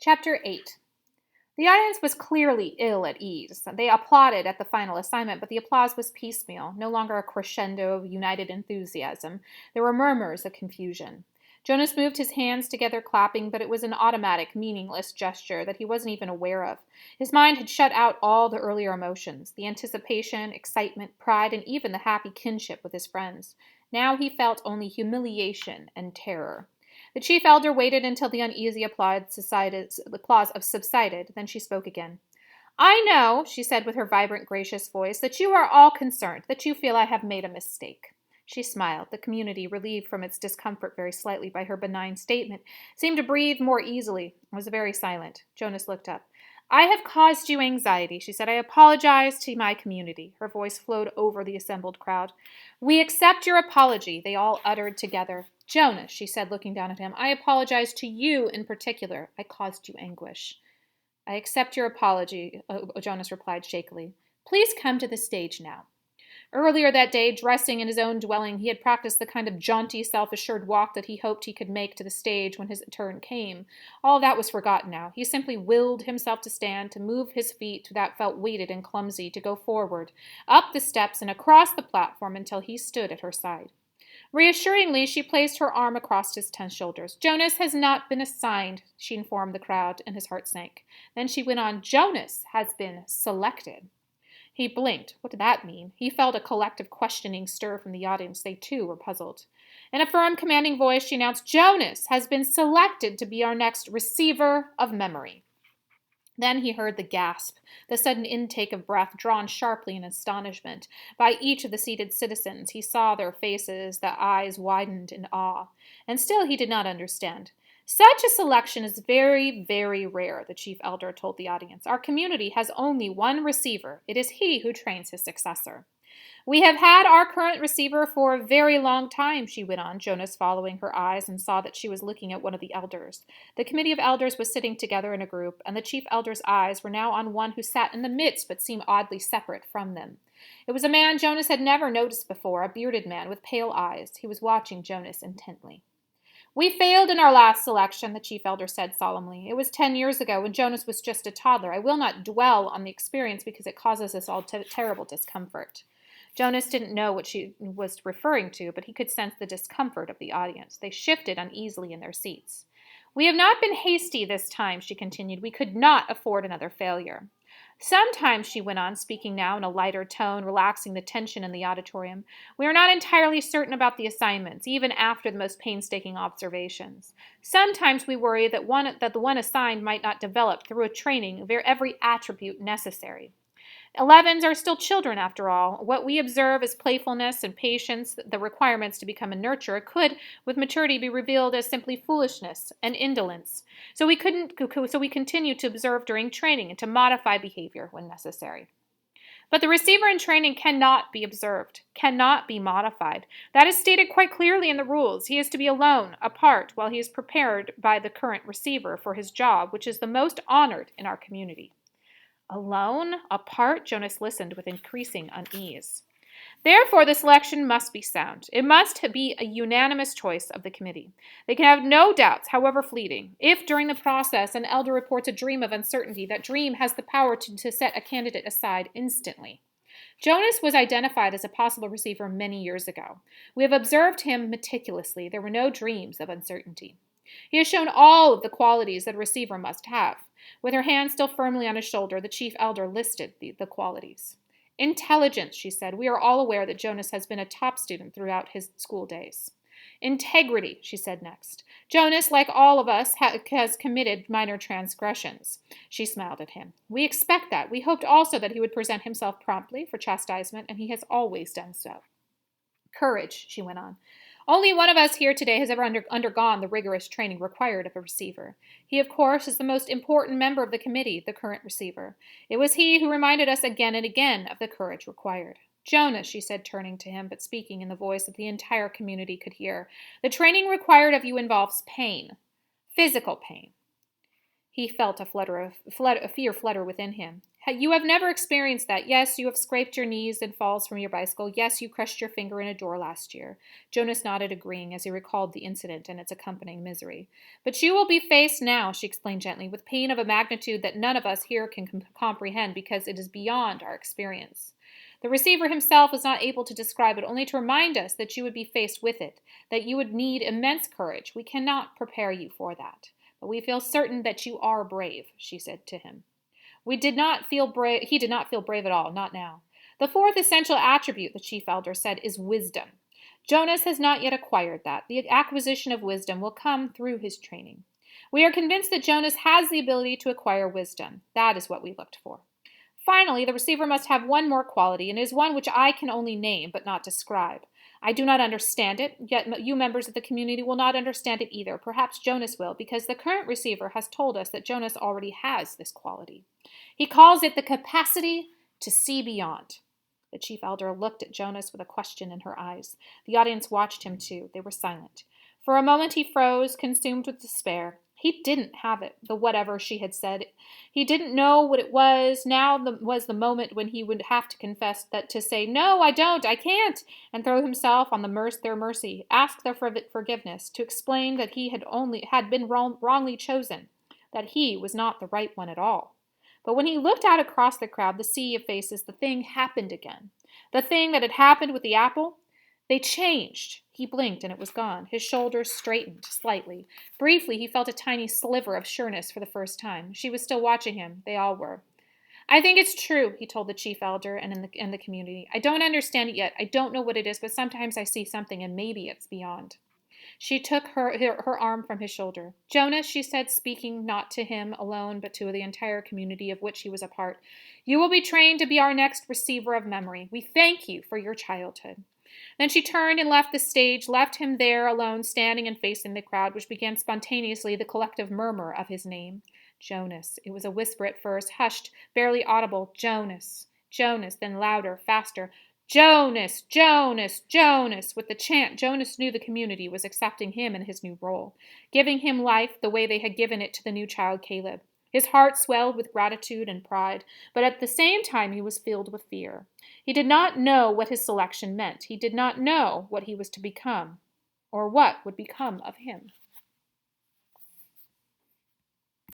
Chapter 8. The audience was clearly ill at ease. They applauded at the final assignment, but the applause was piecemeal, no longer a crescendo of united enthusiasm. There were murmurs of confusion. Jonas moved his hands together, clapping, but it was an automatic, meaningless gesture that he wasn't even aware of. His mind had shut out all the earlier emotions, the anticipation, excitement, pride, and even the happy kinship with his friends. Now he felt only humiliation and terror. The chief elder waited until the uneasy applause subsided. Then she spoke again. "I know," she said with her vibrant, gracious voice, "that you are all concerned, that you feel I have made a mistake." She smiled. The community, relieved from its discomfort very slightly by her benign statement, seemed to breathe more easily. It was very silent. Jonas looked up. "I have caused you anxiety," she said. "I apologize to my community." Her voice flowed over the assembled crowd. "We accept your apology," they all uttered together. "Jonas," she said, looking down at him, "I apologize to you in particular. I caused you anguish." "I accept your apology," Jonas replied shakily. "Please come to the stage now." Earlier that day, dressing in his own dwelling, he had practiced the kind of jaunty, self-assured walk that he hoped he could make to the stage when his turn came. All that was forgotten now. He simply willed himself to stand, to move his feet that felt weighted and clumsy, to go forward, up the steps and across the platform until he stood at her side. Reassuringly, she placed her arm across his tense shoulders. "Jonas has not been assigned," she informed the crowd, and his heart sank. Then she went on, "Jonas has been selected." He blinked. What did that mean? He felt a collective questioning stir from the audience. They, too, were puzzled. In a firm, commanding voice, she announced, "Jonas has been selected to be our next receiver of memory." Then he heard the gasp, the sudden intake of breath drawn sharply in astonishment by each of the seated citizens. He saw their faces, the eyes widened in awe. And still he did not understand. "Such a selection is very, very rare," the chief elder told the audience. "Our community has only one receiver. It is he who trains his successor." "We have had our current receiver for a very long time," she went on, Jonas following her eyes and saw that she was looking at one of the elders. The committee of elders was sitting together in a group, and the chief elder's eyes were now on one who sat in the midst but seemed oddly separate from them. It was a man Jonas had never noticed before, a bearded man with pale eyes. He was watching Jonas intently. "We failed in our last selection," the chief elder said solemnly. "It was 10 years ago when Jonas was just a toddler. I will not dwell on the experience because it causes us all terrible discomfort." Jonas didn't know what she was referring to, but he could sense the discomfort of the audience. They shifted uneasily in their seats. "We have not been hasty this time," she continued. "We could not afford another failure. Sometimes," she went on, speaking now in a lighter tone, relaxing the tension in the auditorium, "we are not entirely certain about the assignments, even after the most painstaking observations. Sometimes we worry that the one assigned might not develop through a training of every attribute necessary. 11s are still children, after all. What we observe as playfulness and patience, the requirements to become a nurturer, could, with maturity, be revealed as simply foolishness and indolence. So we continue to observe during training and to modify behavior when necessary. But the receiver in training cannot be observed, cannot be modified. That is stated quite clearly in the rules. He is to be alone, apart, while he is prepared by the current receiver for his job, which is the most honored in our community." "Alone? Apart?" Jonas listened with increasing unease. "Therefore, the selection must be sound. It must be a unanimous choice of the committee. They can have no doubts, however fleeting. If, during the process, an elder reports a dream of uncertainty, that dream has the power to set a candidate aside instantly. Jonas was identified as a possible receiver many years ago. We have observed him meticulously. There were no dreams of uncertainty. He has shown all of the qualities that a receiver must have." With her hand still firmly on his shoulder, the chief elder listed the qualities. "Intelligence," she said. "We are all aware that Jonas has been a top student throughout his school days." "Integrity," she said next. "Jonas, like all of us, has committed minor transgressions." She smiled at him. "We expect that. We hoped also that he would present himself promptly for chastisement, and he has always done so." "Courage," she went on. "Only one of us here today has ever undergone the rigorous training required of a receiver. He, of course, is the most important member of the committee, the current receiver. It was he who reminded us again and again of the courage required. Jonas," she said, turning to him, but speaking in the voice that the entire community could hear, "the training required of you involves pain, physical pain." He felt a fear flutter within him. You have never experienced that. Yes, you have scraped your knees and falls from your bicycle. Yes, you crushed your finger in a door last year. Jonas nodded, agreeing, as he recalled the incident and its accompanying misery. But you will be faced now, she explained gently, with pain of a magnitude that none of us here can comprehend because it is beyond our experience. The receiver himself was not able to describe it, only to remind us that you would be faced with it, that you would need immense courage. We cannot prepare you for that. But we feel certain that you are brave, she said to him. We did not feel brave. He did not feel brave at all, not now. The fourth essential attribute, the chief elder said, is wisdom. Jonas has not yet acquired that. The acquisition of wisdom will come through his training. We are convinced that Jonas has the ability to acquire wisdom. That is what we looked for. Finally, the receiver must have one more quality, and it is one which I can only name but not describe. I do not understand it, yet you members of the community will not understand it either. Perhaps Jonas will, because the current receiver has told us that Jonas already has this quality. He calls it the capacity to see beyond. The chief elder looked at Jonas with a question in her eyes. The audience watched him too. They were silent. For a moment he froze, consumed with despair. He didn't have it, the whatever she had said. He didn't know what it was. Now was the moment when he would have to confess that, to say, "No, I don't, I can't," and throw himself on their mercy, ask their forgiveness, to explain that he had been wrongly chosen, that he was not the right one at all. But when he looked out across the crowd, the sea of faces, the thing happened again. The thing that had happened with the apple. They changed. He blinked and it was gone. His shoulders straightened slightly. Briefly, he felt a tiny sliver of sureness for the first time. She was still watching him. They all were. "I think it's true," he told the chief elder and the community. "I don't understand it yet. I don't know what it is, but sometimes I see something and maybe it's beyond." She took her arm from his shoulder. "Jonas," she said, speaking not to him alone, but to the entire community of which he was a part, "you will be trained to be our next receiver of memory. We thank you for your childhood." Then she turned and left the stage, left him there alone, standing and facing the crowd, which began spontaneously the collective murmur of his name. Jonas. It was a whisper at first, hushed, barely audible. Jonas. Jonas, then louder, faster. Jonas, Jonas, Jonas. With the chant, Jonas knew the community was accepting him in his new role, giving him life the way they had given it to the new child Caleb. His heart swelled with gratitude and pride, but at the same time he was filled with fear. He did not know what his selection meant. He did not know what he was to become, or what would become of him.